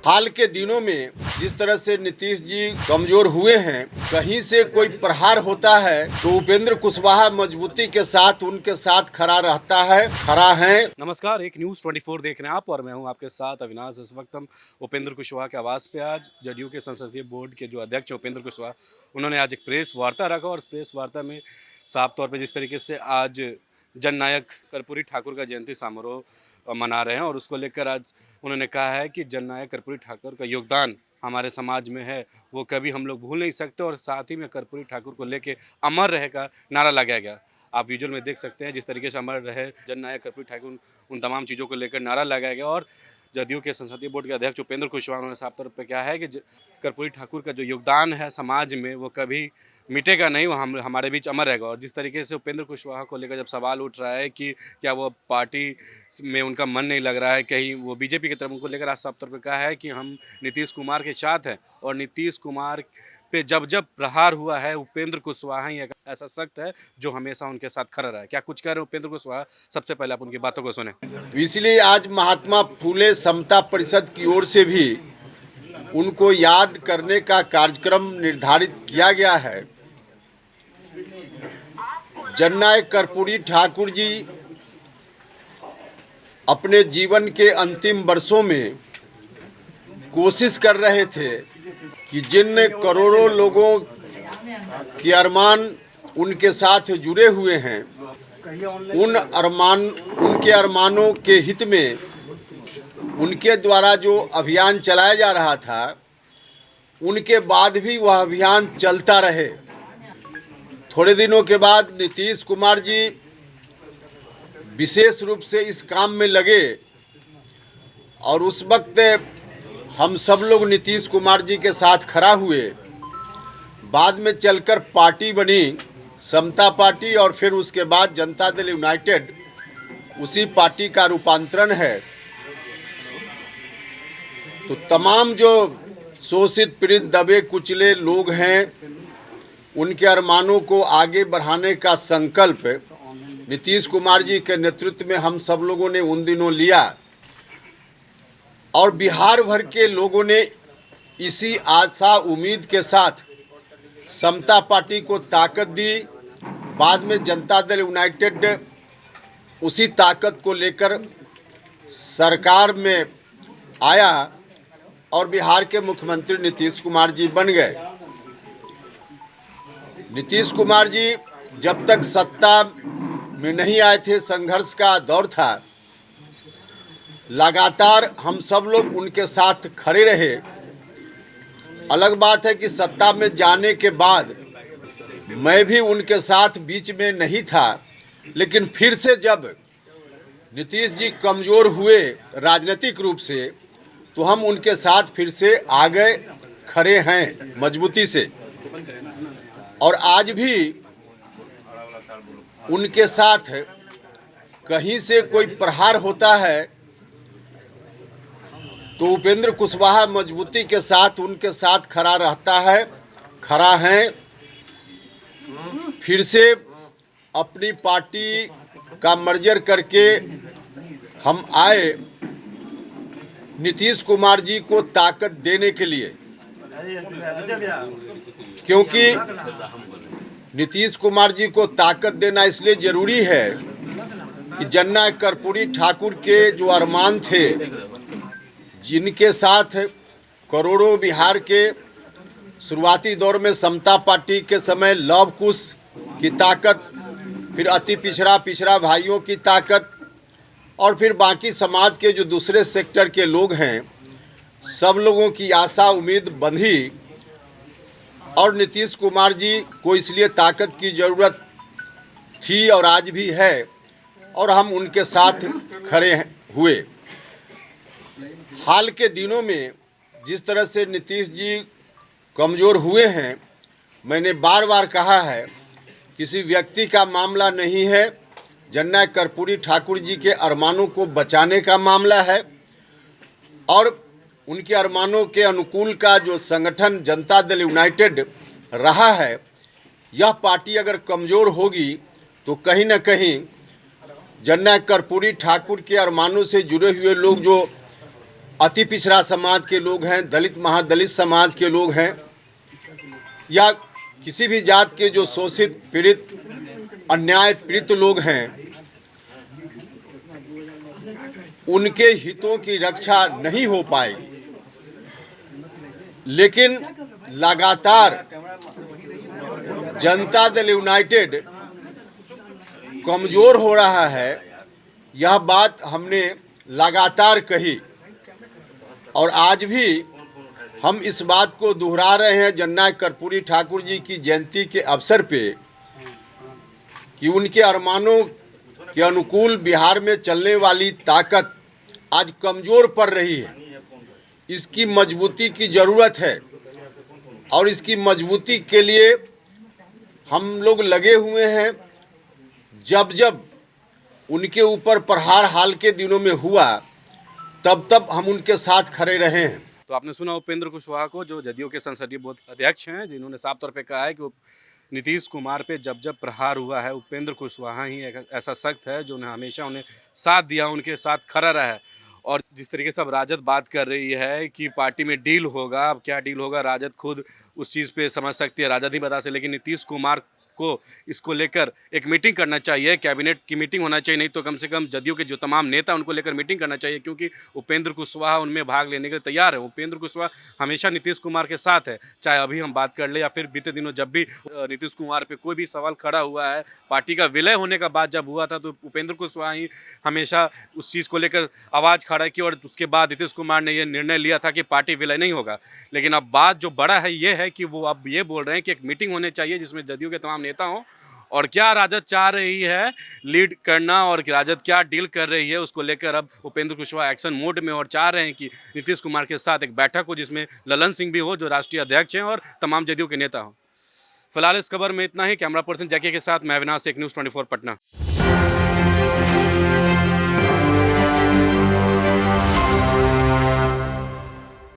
हाल के दिनों में जिस तरह से नीतीश जी कमजोर हुए हैं, कहीं से कोई प्रहार होता है तो उपेंद्र कुशवाहा मजबूती के साथ उनके साथ खड़ा रहता है, खड़ा है। नमस्कार, एक न्यूज़ 24 देख रहे हैं आप और मैं हूं आपके साथ अविनाश। इस वक्त हम उपेंद्र कुशवाहा के आवास पे आज जदयू के संसदीय बोर्ड के जो अध्यक्ष हैं उपेंद्र कुशवाहा, उन्होंने आज एक प्रेस वार्ता रखा और प्रेस वार्ता में साफ तौर पे जिस तरीके से आज जननायक कर्पूरी ठाकुर का जयंती समारोह मना रहे हैं और उसको लेकर आज उन्होंने कहा है कि जननायक कर्पूरी ठाकुर का योगदान हमारे समाज में है, वो कभी हम लोग भूल नहीं सकते। और साथ ही में कर्पूरी ठाकुर को लेके अमर रहे का नारा लगाया गया। आप विजुअल में देख सकते हैं जिस तरीके से अमर रहे जननायक कर्पूरी ठाकुर, उन तमाम चीज़ों को लेकर नारा लगाया गया। और जदयू के संसदीय बोर्ड के अध्यक्ष उपेंद्र कुशवाहा ने साफ तौर पर कहा है कि कर्पूरी ठाकुर का जो योगदान है समाज में वो कभी मिटेगा नहीं, वो हमारे बीच अमर रहेगा। और जिस तरीके से उपेंद्र कुशवाहा को लेकर जब सवाल उठ रहा है कि क्या वो पार्टी में उनका मन नहीं लग रहा है, कहीं वो बीजेपी की तरफ, उनको लेकर आज साफ तौर पर कहा है कि हम नीतीश कुमार के साथ हैं और नीतीश कुमार पे जब जब प्रहार हुआ है उपेंद्र कुशवाहा ही ऐसा सख्त है जो हमेशा उनके साथ खड़ा रहा है। क्या कुछ कह रहे हैं उपेंद्र कुशवाहा, सबसे पहले आप उनकी बातों को सुने। इसलिए आज महात्मा फूले समता परिषद की ओर से भी उनको याद करने का कार्यक्रम निर्धारित किया गया है। जननायक कर्पूरी ठाकुर जी अपने जीवन के अंतिम वर्षों में कोशिश कर रहे थे कि जिन करोड़ों लोगों के अरमान उनके साथ जुड़े हुए हैं, उनके अरमानों के हित में उनके द्वारा जो अभियान चलाया जा रहा था, उनके बाद भी वह अभियान चलता रहे। थोड़े दिनों के बाद नीतीश कुमार जी विशेष रूप से इस काम में लगे और उस वक्त हम सब लोग नीतीश कुमार जी के साथ खड़ा हुए। बाद में चलकर पार्टी बनी समता पार्टी और फिर उसके बाद जनता दल यूनाइटेड, उसी पार्टी का रूपांतरण है। तो तमाम जो शोषित पीड़ित दबे कुचले लोग हैं, उनके अरमानों को आगे बढ़ाने का संकल्प नीतीश कुमार जी के नेतृत्व में हम सब लोगों ने उन दिनों लिया और बिहार भर के लोगों ने इसी आशा उम्मीद के साथ समता पार्टी को ताकत दी। बाद में जनता दल यूनाइटेड उसी ताकत को लेकर सरकार में आया और बिहार के मुख्यमंत्री नीतीश कुमार जी बन गए। नीतीश कुमार जी जब तक सत्ता में नहीं आए थे, संघर्ष का दौर था, लगातार हम सब लोग उनके साथ खड़े रहे। अलग बात है कि सत्ता में जाने के बाद मैं भी उनके साथ बीच में नहीं था, लेकिन फिर से जब नीतीश जी कमज़ोर हुए राजनीतिक रूप से, तो हम उनके साथ फिर से आ गए, खड़े हैं मजबूती से। और आज भी उनके साथ कहीं से कोई प्रहार होता है तो उपेंद्र कुशवाहा मजबूती के साथ उनके साथ खड़ा रहता है, खड़ा है। फिर से अपनी पार्टी का मर्जर करके हम आए नीतीश कुमार जी को ताकत देने के लिए, क्योंकि नीतीश कुमार जी को ताकत देना इसलिए ज़रूरी है कि जननायक कर्पूरी ठाकुर के जो अरमान थे, जिनके साथ करोड़ों बिहार के शुरुआती दौर में समता पार्टी के समय लव कुश की ताकत, फिर अति पिछड़ा भाइयों की ताकत और फिर बाकी समाज के जो दूसरे सेक्टर के लोग हैं, सब लोगों की आशा उम्मीद बंधी और नीतीश कुमार जी को इसलिए ताकत की ज़रूरत थी और आज भी है और हम उनके साथ खड़े हुए। हाल के दिनों में जिस तरह से नीतीश जी कमज़ोर हुए हैं, मैंने बार बार कहा है, किसी व्यक्ति का मामला नहीं है, जननायक कर्पूरी ठाकुर जी के अरमानों को बचाने का मामला है। और उनके अरमानों के अनुकूल का जो संगठन जनता दल यूनाइटेड रहा है, यह पार्टी अगर कमज़ोर होगी तो कहीं न कहीं जननायक कर्पूरी ठाकुर के अरमानों से जुड़े हुए लोग जो अति पिछड़ा समाज के लोग हैं, दलित महादलित समाज के लोग हैं, या किसी भी जात के जो शोषित पीड़ित अन्याय पीड़ित लोग हैं, उनके हितों की रक्षा नहीं हो पाएगी। लेकिन लगातार जनता दल यूनाइटेड कमज़ोर हो रहा है, यह बात हमने लगातार कही और आज भी हम इस बात को दोहरा रहे हैं जननायक कर्पूरी ठाकुर जी की जयंती के अवसर पे कि उनके अरमानों के अनुकूल बिहार में चलने वाली ताकत आज कमज़ोर पड़ रही है। इसकी मजबूती की ज़रूरत है और इसकी मजबूती के लिए हम लोग लगे हुए हैं। जब जब उनके ऊपर प्रहार हाल के दिनों में हुआ तब तब हम उनके साथ खड़े रहे हैं। तो आपने सुना उपेंद्र कुशवाहा को, जो जदयू के संसदीय बोर्ड अध्यक्ष हैं, जिन्होंने साफ तौर पे कहा है कि नीतीश कुमार पे जब जब प्रहार हुआ है, उपेंद्र कुशवाहा ही एक ऐसा सख्त है जो हमेशा उन्हें साथ दिया, उनके साथ खड़ा रहा है। और जिस तरीके से अब राजद बात कर रही है कि पार्टी में डील होगा, अब क्या डील होगा राजद खुद उस चीज़ पे समझ सकती है, राजद ही बता सकती है। लेकिन नीतीश कुमार को इसको लेकर एक मीटिंग करना चाहिए, कैबिनेट की मीटिंग होना चाहिए, नहीं तो कम से कम जदयू के जो तमाम नेता उनको लेकर मीटिंग करना चाहिए, क्योंकि उपेंद्र कुशवाहा उनमें भाग लेने के लिए तैयार है। उपेंद्र कुशवाहा हमेशा नीतीश कुमार के साथ है, चाहे अभी हम बात कर ले या फिर बीते दिनों जब भी नीतीश कुमार पे कोई भी सवाल खड़ा हुआ है, पार्टी का विलय होने का बात जब हुआ था तो उपेंद्र कुशवाहा ही हमेशा उस चीज़ को लेकर आवाज़ खड़ा की और उसके बाद नीतीश कुमार ने यह निर्णय लिया था कि पार्टी विलय नहीं होगा। लेकिन अब बात जो बड़ा है ये है कि वो अब ये बोल रहे हैं कि एक मीटिंग होनी चाहिए जिसमें जदयू के तमाम नेता हों, और क्या राजद चाह रही है लीड करना और राजद क्या डील कर रही है उसको लेकर अब उपेंद्र कुशवाहा एक्शन मोड में और चाह रहे हैं कि नीतीश कुमार के साथ एक बैठक हो जिसमें ललन सिंह भी हो जो राष्ट्रीय अध्यक्ष हैं और तमाम जदयू के नेता हों। फिलहाल इस खबर में इतना ही। कैमरा पर्सन जैकी के साथ मैं अविनाश, एक न्यूज़ 24 पटना।